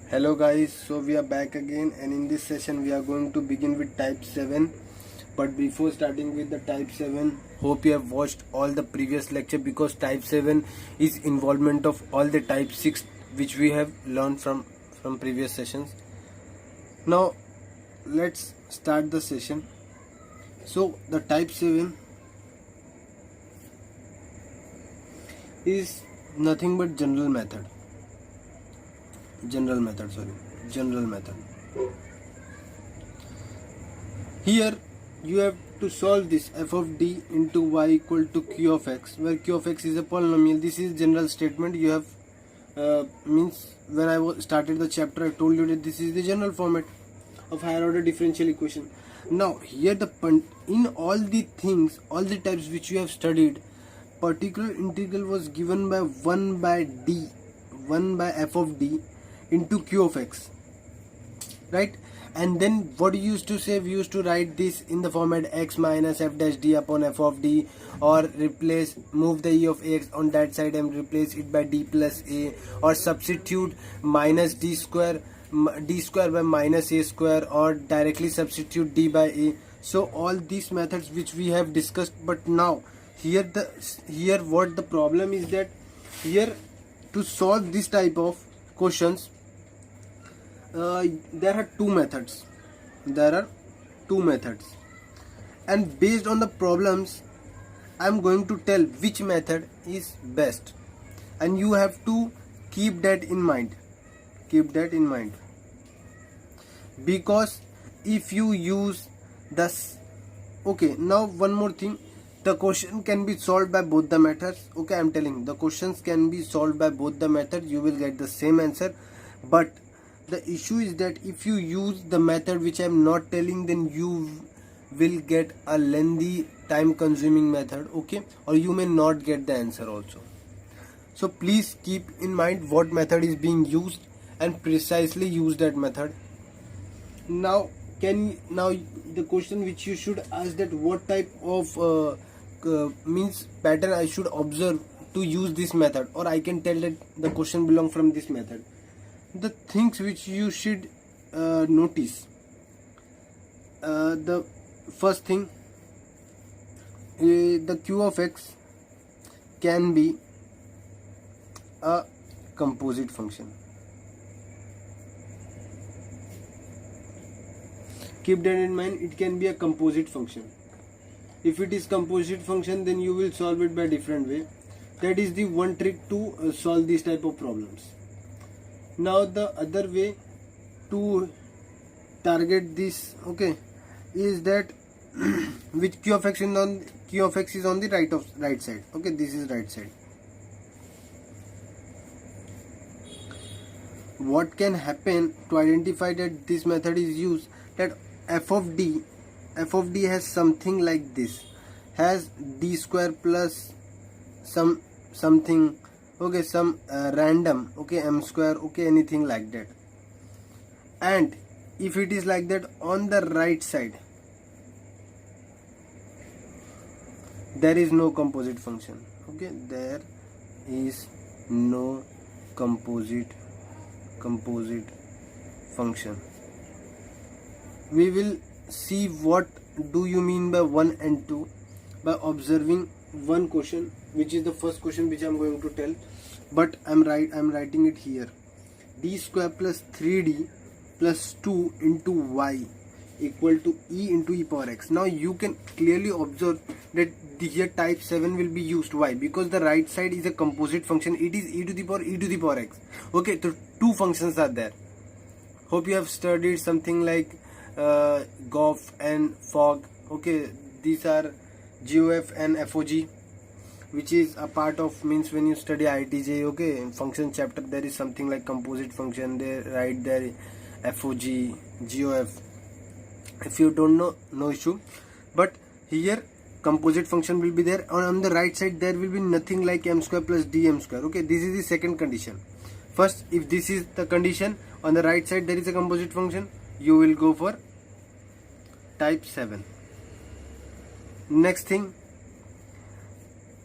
Hello guys, so we are back again, and in this session we are going to begin with type 7. But before starting with the type 7, hope you have watched all the previous lecture, because type 7 is involvement of all the type 6 which we have learned from previous sessions. Now let's start the session. So the type 7 is nothing but general method. Here you have to solve this f of d into y equal to q of x, where q of x is a polynomial. This is general statement. You have means when I started the chapter, I told you that this is the general format of higher order differential equation. Now here in all the things, all the types which you have studied, particular integral was given by 1 by f of d into q of x, right? And then what we used to say, we used to write this in the format x minus f dash d upon f of d, or move the e of x on that side and replace it by d plus a, or substitute minus d square by minus a square, or directly substitute d by a. So all these methods which we have discussed. But now here what the problem is, that here to solve this type of questions, there are two methods, and based on the problems I am going to tell which method is best, and you have to keep that in mind, because if you use this. Okay, now one more thing, the question can be solved by both the methods. Okay, I am telling, the questions can be solved by both the methods, you will get the same answer. But the issue is that if you use the method which I am not telling, then you will get a lengthy time consuming method, okay, or you may not get the answer also. So please keep in mind what method is being used and precisely use that method. Now the question which you should ask, that what type of means pattern I should observe to use this method, or I can tell that the question belong from this method. The things which you should notice, the first thing, the q of x can be a composite function. Keep that in mind, it can be a composite function. If it is composite function, then you will solve it by different way. That is the one trick to solve this type of problems. Now the other way to target this, okay, is that which q of x is on the right side. Okay, this is right side. What can happen to identify that this method is used, that f of d has something like this, has d square plus something, okay, some random, okay, m square, okay, anything like that. And if it is like that, on the right side there is no composite function. Okay, there is no composite function. We will see what do you mean by 1 and 2 by observing one question, which is the first question which I am going to tell, but I am writing it here. D square plus 3d plus 2 into y equal to e into e power x. Now you can clearly observe that here type 7 will be used. Why? Because the right side is a composite function, it is e to the power x. Okay, so two functions are there. Hope you have studied something like GOF and FOG. Okay, these are GOF and FOG, which is a part of, means when you study ITJ, okay, in function chapter, there is something like composite function, they write there FOG, GOF. If you don't know, no issue. But here composite function will be there, and on the right side there will be nothing like m square plus dm square. Okay, this is the second condition. First, if this is the condition, on the right side there is a composite function, you will go for type 7. Next thing,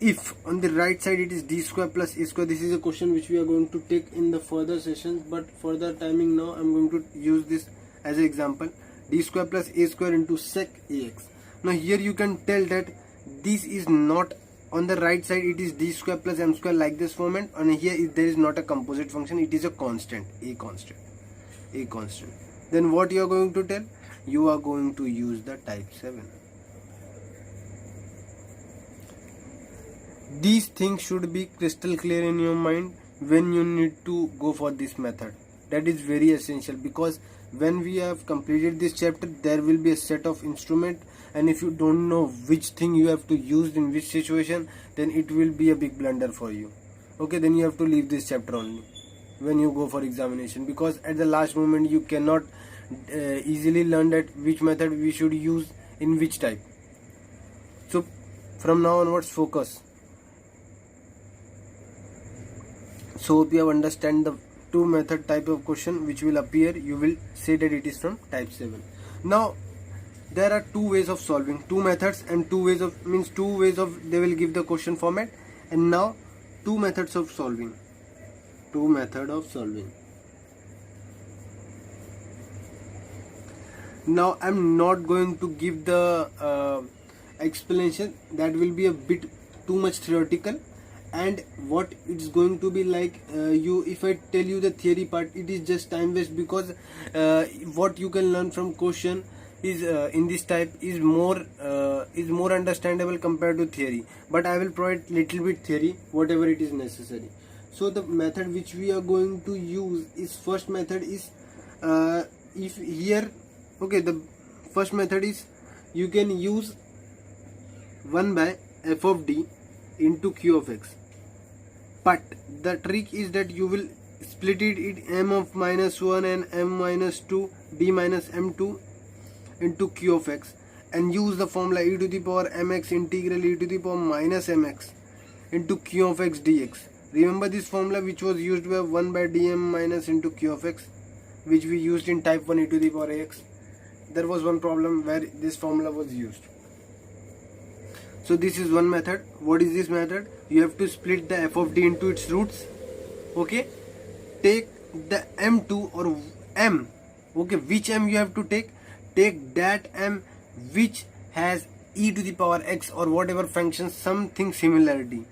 if on the right side it is d square plus a square, this is a question which we are going to take in the further sessions, but for the timing now I'm going to use this as an example. D square plus a square into sec ax. Now here you can tell that this is not on the right side, it is d square plus m square like this format, and here there is not a composite function, it is a constant, a constant. Then what you are going to tell? You are going to use the type 7. These things should be crystal clear in your mind when you need to go for this method. That is very essential, because when we have completed this chapter there will be a set of instrument, and if you don't know which thing you have to use in which situation, then it will be a big blunder for you. Okay, then you have to leave this chapter only when you go for examination, because at the last moment you cannot easily learn that which method we should use in which type. So from now onwards focus. So hope you have understand the two method type of question which will appear. You will say that it is from type 7. Now there are two ways of solving, two methods, and two ways of they will give the question format, and now two methods of solving. Now I'm not going to give the explanation, that will be a bit too much theoretical, and what it's going to be like, if I tell you the theory part, it is just time waste, because what you can learn from question is in this type is more understandable compared to theory, but I will provide little bit theory whatever it is necessary. So the method which we are going to use is, first method is if here, okay, the first method is you can use 1 by f of d into q of x, but the trick is that you will split it in m of minus 1 and m minus 2 d minus m2 into q of x, and use the formula e to the power mx integral e to the power minus mx into q of x dx. Remember this formula which was used by 1 by dm minus into q of x, which we used in type 1 e to the power ax. There was one problem where this formula was used. So this is one method. What is this method? You have to split the f of d into its roots. Okay, take the m2 or m. Okay, which m you have to take? Take that m which has e to the power x or whatever function, something similarity.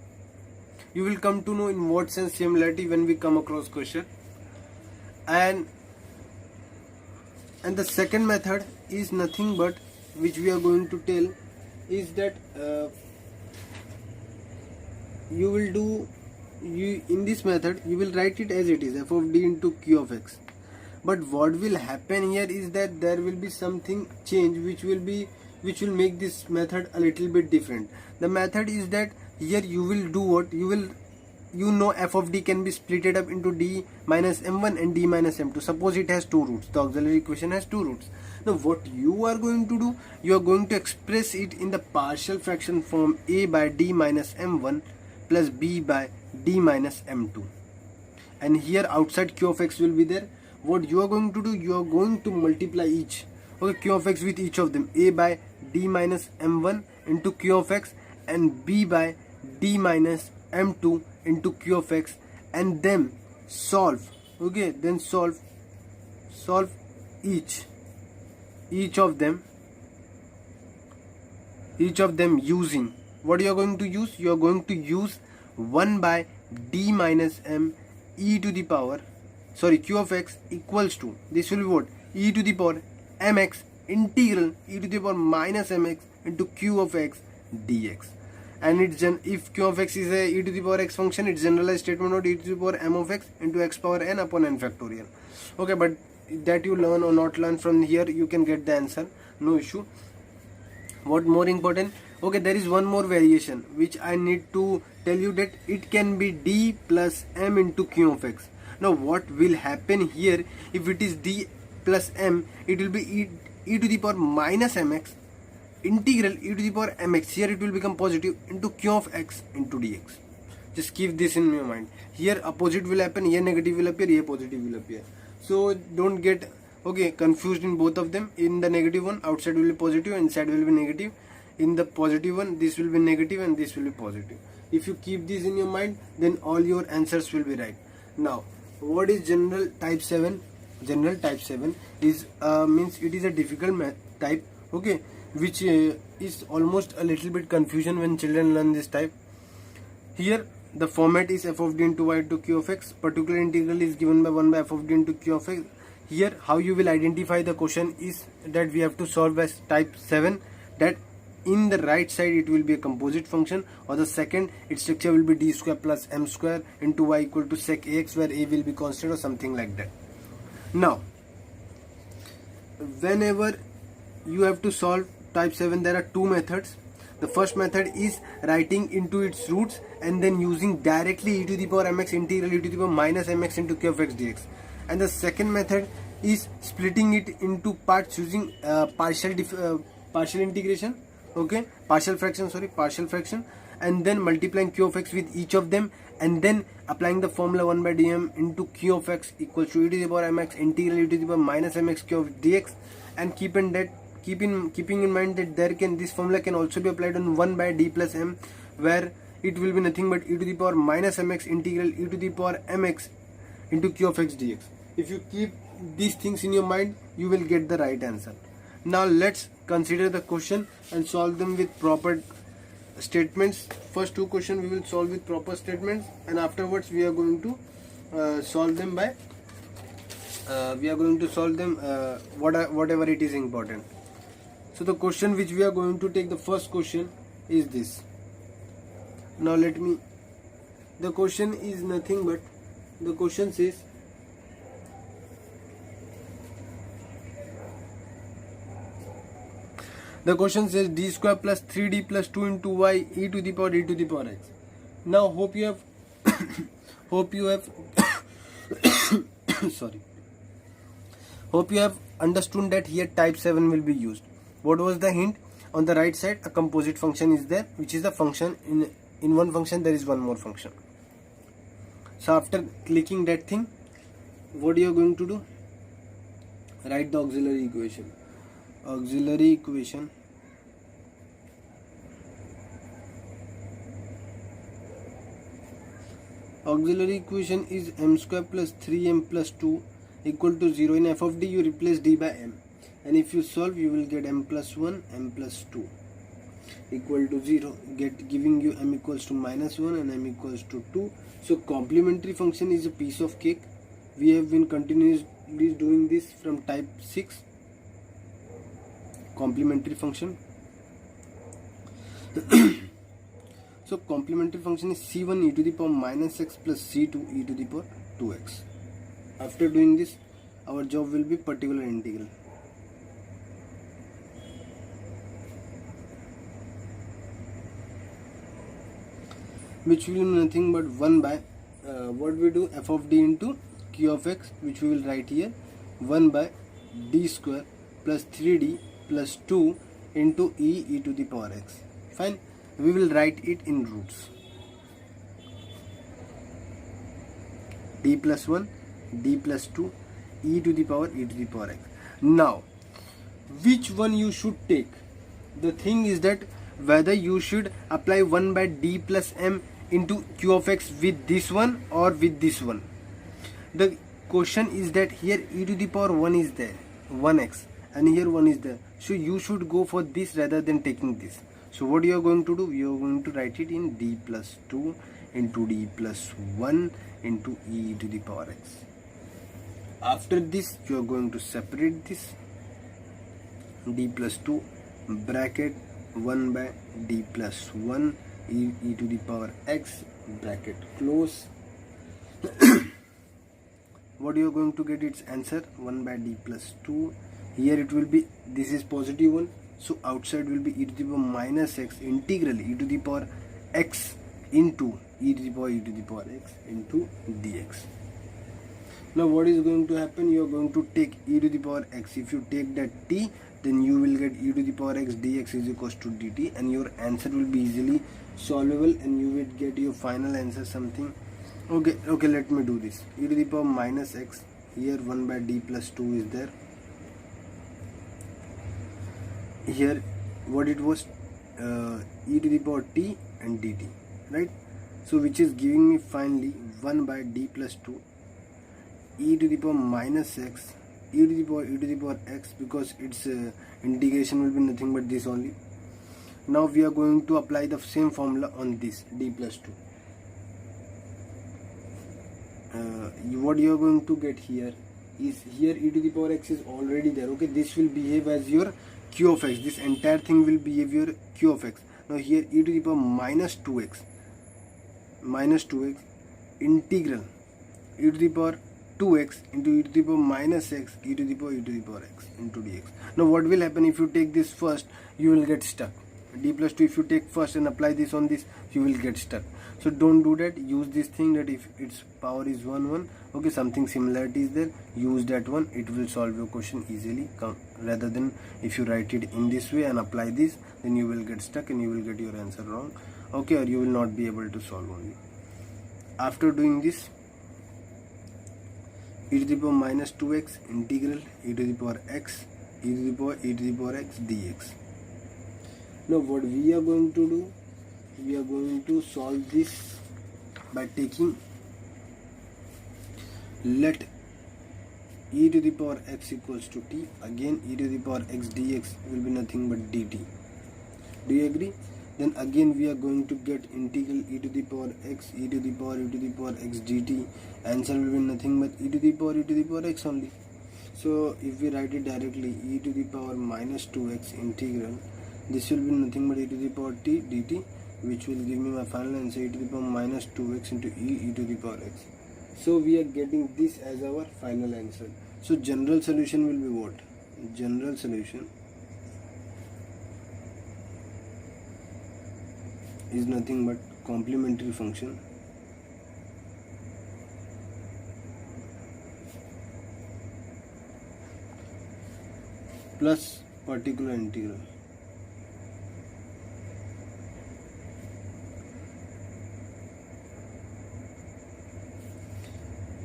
You will come to know in what sense similarity when we come across question. And the second method is nothing but, which we are going to tell, is that in this method you will write it as it is, f of d into q of x. But what will happen here is that there will be something change which will make this method a little bit different. The method is that here you will do what? You know f of d can be splitted up into d minus m1 and d minus m2. Suppose it has two roots. The auxiliary equation has two roots. Now what you are going to do? You are going to express it in the partial fraction form a by d minus m1 plus b by d minus m2. And here outside q of x will be there. What you are going to do? You are going to multiply each, okay, q of x with each of them. A by d minus m1 into q of x and b by d minus m2 into q of x, and then solve. Okay, then solve each of them using what you are going to use. You are going to use 1 by d minus m e to the power, q of x equals to, this will be what? E to the power mx integral e to the power minus mx into q of x dx. And it's if q of x is a e to the power x function, its generalized statement of e to the power m of x into x power n upon n factorial. Okay, but that you learn or not learn, from here you can get the answer, no issue. What more important? Okay, there is one more variation which I need to tell you, that it can be d plus m into q of x. Now what will happen here? If it is d plus m, it will be e to the power minus mx integral e to the power mx, here it will become positive, into q of x into dx. Just keep this in your mind. Here opposite will happen, here negative will appear, here positive will appear. So don't get confused in both of them. In the negative one, outside will be positive, inside will be negative. In the positive one, this will be negative and this will be positive. If you keep this in your mind, then all your answers will be right. Now, what is general type 7? General type 7 is means it is a difficult type, okay, which is almost a little bit confusion when children learn this type. Here the format is f of d into y into q of x. Particular integral is given by 1 by f of d into q of x. Here how you will identify the question is that we have to solve as type 7, that in the right side it will be a composite function, or the second its structure will be d square plus m square into y equal to sec ax, where a will be constant or something like that. Now whenever you have to solve type 7, there are two methods. The first method is writing into its roots and then using directly e to the power mx integral e to the power minus mx into q of x dx. And the second method is splitting it into parts using partial integration, okay, partial fraction, and then multiplying q of x with each of them, and then applying the formula 1 by dm into q of x equals to e to the power mx integral e to the power minus mx q of dx. And keeping in mind that this formula can also be applied on 1 by d plus m, where it will be nothing but e to the power minus mx integral e to the power mx into q of x dx. If you keep these things in your mind, you will get the right answer. Now let's consider the question and solve them with proper statements. First two questions we will solve with proper statements, and afterwards we are going to solve them by whatever it is important. So the question which we are going to take, the first question is this. Now the question is nothing but, the question says d square plus 3d plus 2 into y e to the power x. Now hope you have understood that here type 7 will be used. What was the hint? On the right side a composite function is there, which is the function in one function there is one more function. So after clicking that thing, what you are going to do? Write the auxiliary equation. Auxiliary equation is m square plus 3m plus 2 equal to 0. In f of d you replace d by m, and if you solve you will get m plus 1 m plus 2 equal to 0, giving you m equals to minus 1 and m equals to 2. So complementary function is a piece of cake. We have been continuously doing this from type 6. Complementary function. So complementary function is c1 e to the power minus x plus c2 e to the power 2x. After doing this, our job will be particular integral. Which will be nothing but 1 by what we do, f of d into q of x, which we will write here, 1 by d square plus 3d plus 2 into e to the power x. Fine, we will write it in roots. D plus 1, d plus 2, e to the power x. Now, which one you should take? The thing is that whether you should apply 1 by d plus m into q of x with this one or with this one. The question is that here e to the power 1 is there, 1x, and here 1 is there. So you should go for this rather than taking this. So what you are going to do? You are going to write it in d plus 2 into d plus 1 into e to the power x. After this you are going to separate this, d plus 2 bracket 1 by d plus 1 e to the power x bracket close. What you are going to get its answer? 1 by d plus 2. Here it will be, this is positive 1, so outside will be e to the power minus x integral e to the power x into e to the power x into dx. Now what is going to happen? You are going to take e to the power x. If you take that t, then you will get e to the power x dx is equals to dt, and your answer will be easily solvable and you will get your final answer something. Okay, let me do this. E to the power minus x, here 1 by d plus 2 is there. Here what it was, e to the power t and dt. right? So which is giving me finally 1 by d plus 2 e to the power minus x e to the power x, because its integration will be nothing but this only. Now we are going to apply the same formula on this d plus 2. What you are going to get here is, here e to the power x is already there. Okay, this will behave as your q of x. This entire thing will behave your q of x. Now here e to the power minus 2x integral e to the power 2x into e to the power minus x e to the power x into dx. Now what will happen if you take this first? You will get stuck. D plus 2, if you take first and apply this on this, you will get stuck. So don't do that. Use this thing that if its power is 1 okay, something similarity is there, use that one. It will solve your question easily, rather than if you write it in this way and apply this, then you will get stuck and you will get your answer wrong, okay, or you will not be able to solve only. After doing this, e to the power minus 2x integral e to the power x e to the power x dx. Now what we are going to do, we are going to solve this by taking, let e to the power x equals to t, again e to the power x dx will be nothing but dt. Do you agree? Then again we are going to get integral e to the power x e to the power x dt. Answer will be nothing but e to the power x only. So if we write it directly, e to the power minus 2x integral, this will be nothing but e to the power t dt, which will give me my final answer, e to the power minus 2x into e to the power x. So we are getting this as our final answer. So general solution will be what? General solution is nothing but complementary function plus particular integral.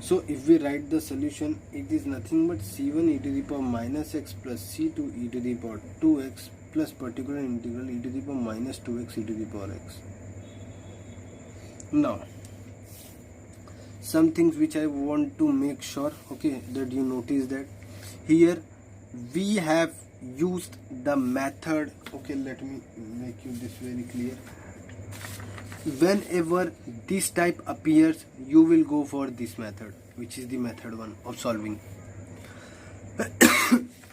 So if we write the solution, it is nothing but c1 e to the power minus x plus c2 e to the power 2x plus particular integral e to the power minus 2x e to the power x. Now some things which I want to make sure, okay, that you notice that here we have used the method, okay, let me make you this very clear. Whenever this type appears, you will go for this method, which is the method 1 of solving.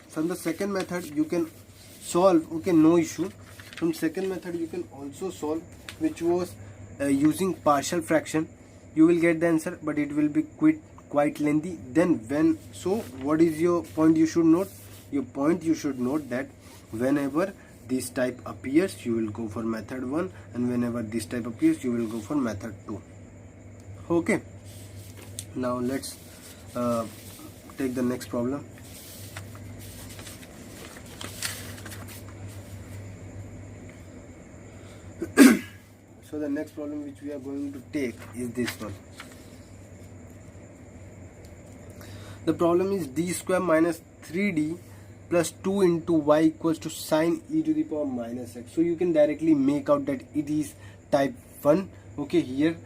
From the second method you can solve, okay, no issue. From second method you can also solve, which was using partial fraction. You will get the answer, but it will be quite lengthy. Then so what is your point you should note? Your point you should note that whenever this type appears, you will go for method 1, and whenever this type appears, you will go for method 2. Okay, now let's take the next problem. So the next problem which we are going to take is this one. The problem is d square minus 3d plus 2 into y equals to sine e to the power minus x. So you can directly make out that it is type 1. Okay, here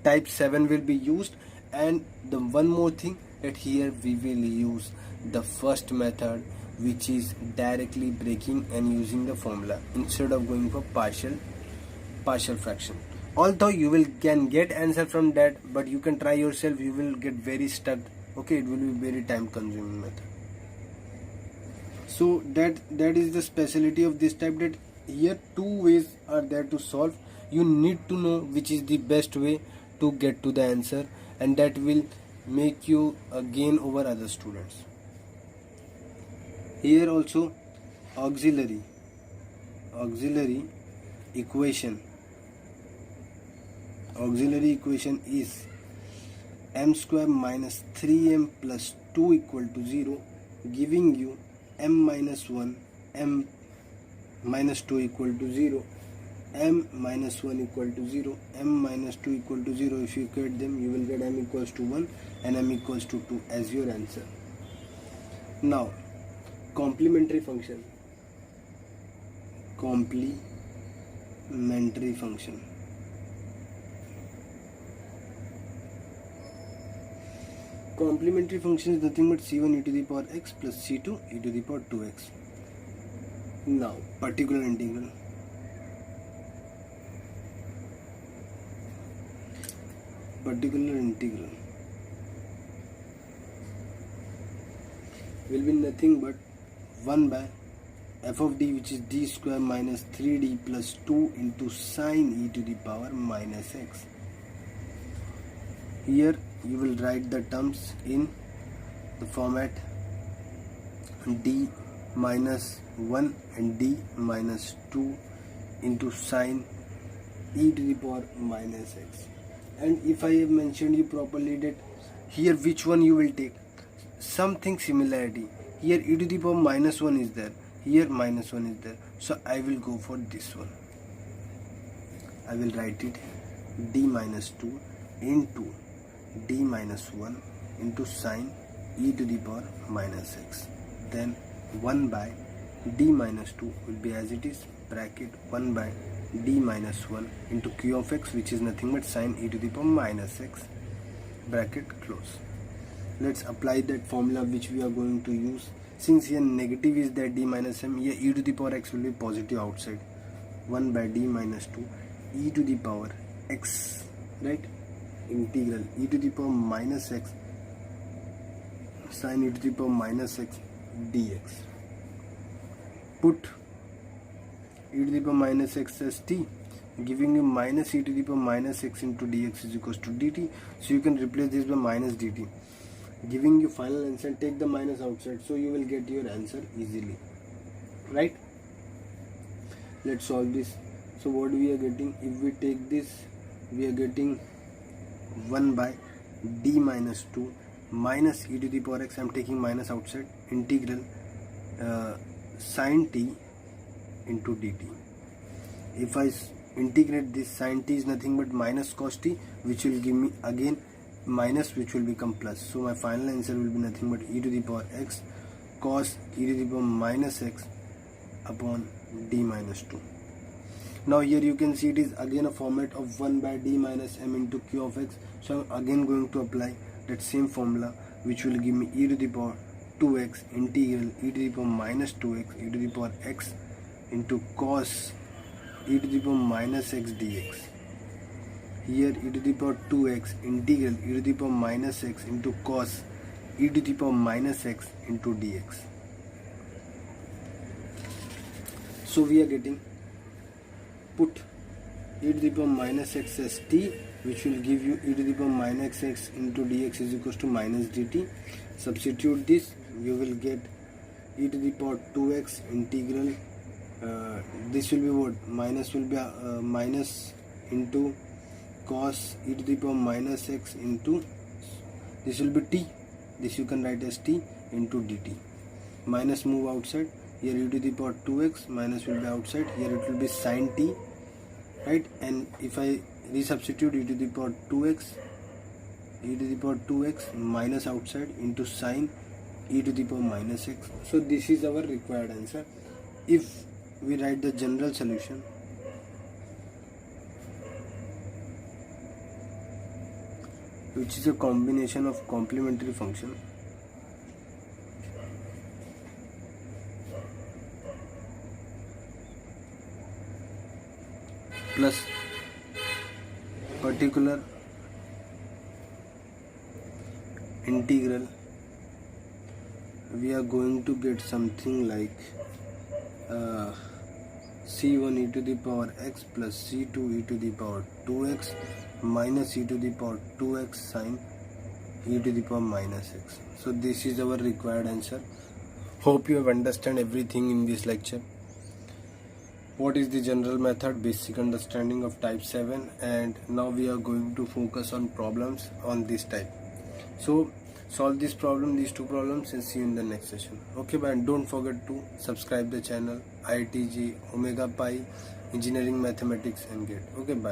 type 7 will be used, and the one more thing, that here we will use the first method, which is directly breaking and using the formula instead of going for partial fraction. Although you can get answer from that, but you can try yourself, you will get very stuck. Okay, it will be very time consuming method. So that is the specialty of this type, that here two ways are there to solve. You need to know which is the best way to get to the answer, and that will make you gain over other students. Here also auxiliary equation is m square minus 3m plus 2 equal to 0, giving you m minus 1, m minus 2 equal to 0, m minus 1 equal to 0, m minus 2 equal to 0. If you equate them, you will get m equals to 1 and m equals to 2 as your answer. Now complementary function. complementary function is nothing but c1 e to the power x plus c2 e to the power 2x. Now particular integral. Particular integral will be nothing but 1 by f of d, which is d square minus 3d plus 2 into sine e to the power minus x. Here you will write the terms in the format d minus 1 and d minus 2 into sine e to the power minus x. And if I have mentioned you properly that here which one you will take, something similarity. Here e to the power minus 1 is there, here minus 1 is there, so I will go for this one. I will write it d minus 2 into d minus 1 into sine e to the power minus x. Then 1 by d minus 2 will be as it is, bracket 1 by d minus 1 into q of x, which is nothing but sine e to the power minus x, bracket close. Let's apply that formula which we are going to use. Since here negative is there d minus m, here e to the power x will be positive outside. 1 by d minus 2 e to the power x, right? Integral e to the power minus x sine e to the power minus x dx. Put e to the power minus x as t, giving you minus e to the power minus x into dx is equals to dt. So you can replace this by minus dt, giving you final answer. Take the minus outside, so you will get your answer easily, right? Let's solve this. So what we are getting, if we take this, we are getting 1 by d minus 2 minus e to the power x, I am taking minus outside, integral sine t into dt. If I integrate this, sine t is nothing but minus cos t, which will give me again minus, which will become plus. So my final answer will be nothing but e to the power x cos e to the power minus x upon d minus 2. Now here you can see it is again a format of 1 by d minus m into q of x. So I am again going to apply that same formula, which will give me e to the power 2x integral e to the power minus 2x e to the power x into cos e to the power minus x dx. Here e to the power 2x integral e to the power minus x into cos e to the power minus x into dx. So we are getting, put e to the power minus x as t, which will give you e to the power minus x into dx is equals to minus dt. Substitute this, you will get e to the power 2x integral, this will be what, minus will be minus into cos e to the power minus x into, this will be t, this you can write as t into dt. Minus move outside, here e to the power 2x minus will be outside, here it will be sine t, right? And if I resubstitute e to the power 2x, e to the power 2x minus outside into sine e to the power minus x. So this is our required answer. If we write the general solution, which is a combination of complementary function plus particular integral, we are going to get something like c1 e to the power x plus c2 e to the power 2x minus e to the power 2x sine e to the power minus x. So this is our required answer. Hope you have understand everything in this lecture. What is the general method, basic understanding of type 7, and now we are going to focus on problems on this type. So solve this problem, these two problems, and see you in the next session. Okay, bye, and don't forget to subscribe the channel IIT JEE Omega Pi Engineering Mathematics and GATE. Okay, bye.